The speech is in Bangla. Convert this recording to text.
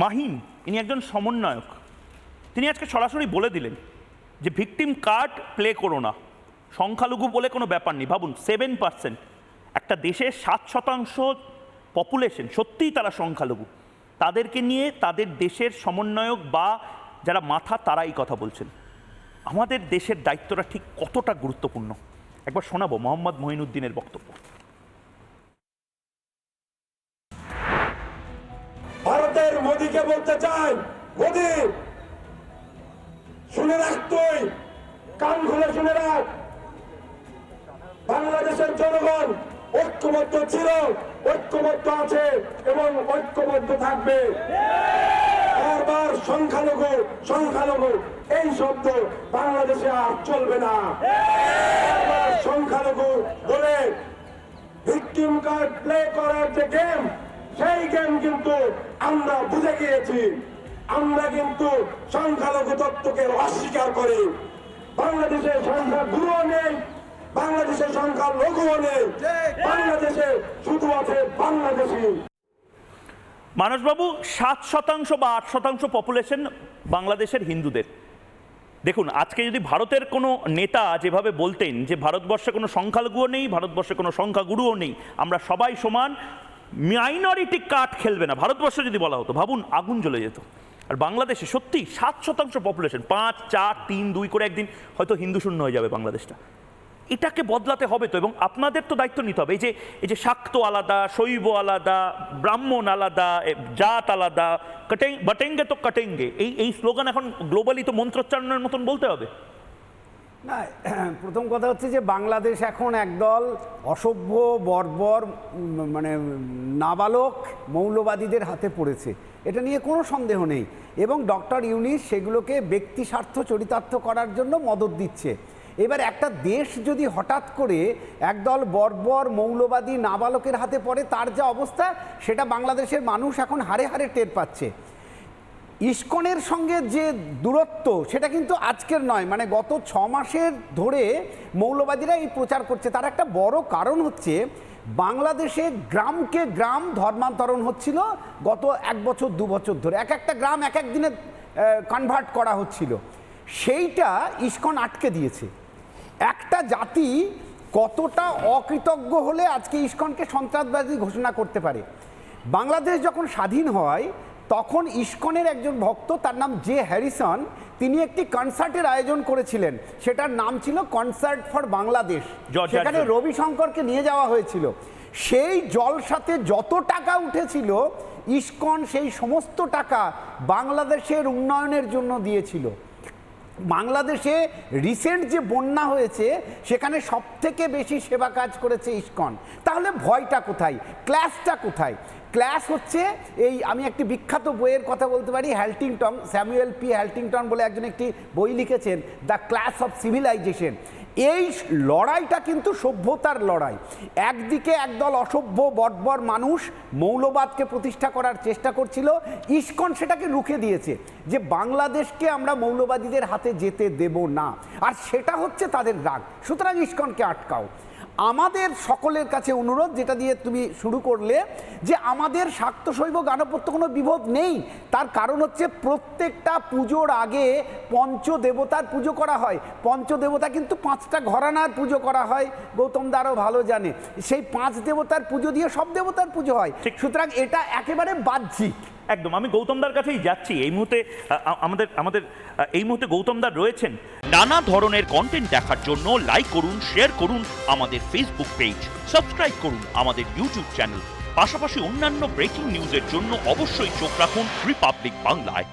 মাহিন ইনি একজন সমন্বয়ক, তিনি আজকে সরাসরি বলে দিলেন যে ভিকটিম কার্ড প্লে করো না, সংখ্যালঘু বলে কোনো ব্যাপার নেই। ভাবুন 7%, একটা দেশের 7% পপুলেশন, সত্যিই তারা সংখ্যালঘু, তাদেরকে নিয়ে তাদের দেশের সমন্বয়ক বা যারা মাথা তারা এই কথা বলছেন। আমাদের দেশের দায়িত্বটা ঠিক কতটা গুরুত্বপূর্ণ একবার শোনাবো মোহাম্মদ মঈনুদ্দিনের বক্তব্য। ভারতের মোদীকে বলতে চাই, মোদী শুনে রাখ, তুই কান খুলে শুনে রাখ, বাংলাদেশের জনগণ ঐক্যবদ্ধ ছিল, ঐক্যবদ্ধ আছে এবং ঐক্যবদ্ধ থাকবে। বারবার সংখ্যালঘু সংখ্যালঘু এই শব্দ বাংলাদেশে আর চলবে না। বারবার সংখ্যালঘু বলে ভিকটিম কার্ড প্লে করার যে গেম, সেই গেম কিন্তু আমরা বুঝে গিয়েছি। আমরা কিন্তু সংখ্যালঘু তত্ত্বকে অস্বীকার করি। বাংলাদেশে সংখ্যা গুরুও নেই, বাংলাদেশের সংখ্যা লঘুও নেই, বাংলাদেশে শুধু আছে বাংলাদেশি। মানসবাবু 7% বা 8% পপুলেশন বাংলাদেশের হিন্দুদের। দেখুন আজকে যদি ভারতের কোনো নেতা যেভাবে বলতেন যে ভারতবর্ষে কোনো সংখ্যালঘুও নেই, ভারতবর্ষে কোনো সংখ্যাগুরুও নেই, আমরা সবাই সমান, মাইনরিটি কার্ড খেলবে না, ভারতবর্ষে যদি বলা হতো, ভাবুন আগুন জ্বলে যেত। আর বাংলাদেশে সত্যি 7% পপুলেশন, 5, 4, 3, 2 করে একদিন হয়তো হিন্দু শূন্য হয়ে যাবে বাংলাদেশটা। এটাকে বদলাতে হবে তো, এবং আপনাদের তো দায়িত্ব নিতে হবে। এই যে শাক্ত আলাদা, শৈব আলাদা, ব্রাহ্মণ আলাদা, জাত আলাদা, বটেঙ্গে তো কটেঙ্গে, এই স্লোগান এখন গ্লোবালি তো মন্ত্রোচ্চারণের মতন বলতে হবে না। প্রথম কথা হচ্ছে যে বাংলাদেশ এখন একদল অসভ্য বর্বর মানে নাবালক মৌলবাদীদের হাতে পড়েছে, এটা নিয়ে কোনো সন্দেহ নেই। এবং ডক্টর ইউনূস সেগুলোকে ব্যক্তি স্বার্থ চরিতার্থ করার জন্য মদত দিচ্ছে। এবার একটা দেশ যদি হঠাৎ করে একদল বর্বর মৌলবাদী নাবালকের হাতে পড়ে, তার যা অবস্থা সেটা বাংলাদেশের মানুষ এখন হাড়ে হাড়ে টের পাচ্ছে। ইসকনের সঙ্গে যে দূরত্ব সেটা কিন্তু আজকের নয়, মানে গত 6 মাসের ধরে মৌলবাদীরা এই প্রচার করছে। তার একটা বড় কারণ হচ্ছে বাংলাদেশে গ্রামকে গ্রাম ধর্মান্তরণ হচ্ছিল গত 1 বছর 2 বছর ধরে, একটা গ্রাম এক দিনে কনভার্ট করা হচ্ছিল, সেইটা ইসকন আটকে দিয়েছে। একটা জাতি কতটা অকৃতজ্ঞ হলে আজকে ইসকনকে সন্ত্রাসবাদী ঘোষণা করতে পারে। বাংলাদেশ যখন স্বাধীন হয় তখন ইসকনের একজন ভক্ত, তার নাম জে হ্যারিসন, তিনি একটি কনসার্টের আয়োজন করেছিলেন, সেটার নাম ছিল কনসার্ট ফর বাংলাদেশ। সেখানে রবিশঙ্করকে নিয়ে যাওয়া হয়েছিল। সেই জলসাতে যত টাকা উঠেছিল ইসকন সেই সমস্ত টাকা বাংলাদেশের উন্নয়নের জন্য দিয়েছিল। বাংলাদেশে রিসেন্ট যে বন্যা হয়েছে সেখানে সবথেকে বেশি সেবা কাজ করেছে ইসকন। তাহলে ভয়টা কোথায়, ক্লাসটা কোথায়? ক্লাস হচ্ছে এই, আমি একটি বিখ্যাত বইয়ের কথা বলতে পারি, হ্যালটিংটন, স্যামুয়েল পি হ্যালটিংটন বলে একজন একটি বই লিখেছেন, দ্য ক্লাস অফ সিভিলাইজেশন। এই লড়াইটা কিন্তু সভ্যতার লড়াই। একদিকে একদল অসভ্য বর্বর মানুষ মৌলবাদকে প্রতিষ্ঠা করার চেষ্টা করছিল, ইসকন সেটাকে রুখে দিয়েছে যে বাংলাদেশকে আমরা মৌলবাদীদের হাতে যেতে দেব না, আর সেটা হচ্ছে তাদের রাগ। সুতরাং ইসকনকে আটকাও। আমাদের সকলের কাছে অনুরোধ, যেটা দিয়ে তুমি শুরু করলে, যে আমাদের শাক্ত শৈব গানপত্য কোনো বিভেদ নেই। তার কারণ হচ্ছে প্রত্যেকটা পুজোর আগে পঞ্চদেবতার পুজো করা হয়। পঞ্চদেবতা কিন্তু 5টা ঘরানার পুজো করা হয়, গৌতম দা আরও ভালো জানে। সেই 5 দেবতার পুজো দিয়ে সব দেবতার পুজো হয়। সুতরাং এটা একেবারে বাহ্যিক। একদম, আমি গৌতমদার কাছেই যাচ্ছি। এই মুহূর্তে আমাদের এই মুহূর্তে গৌতমদার রয়েছেন। নানা ধরনের কন্টেন্ট দেখার জন্য লাইক করুন, শেয়ার করুন আমাদের ফেসবুক পেজ, সাবস্ক্রাইব করুন আমাদের ইউটিউব চ্যানেল। পাশাপাশি অন্যান্য ব্রেকিং নিউজের জন্য অবশ্যই চোখ রাখুন রিপাবলিক বাংলায়।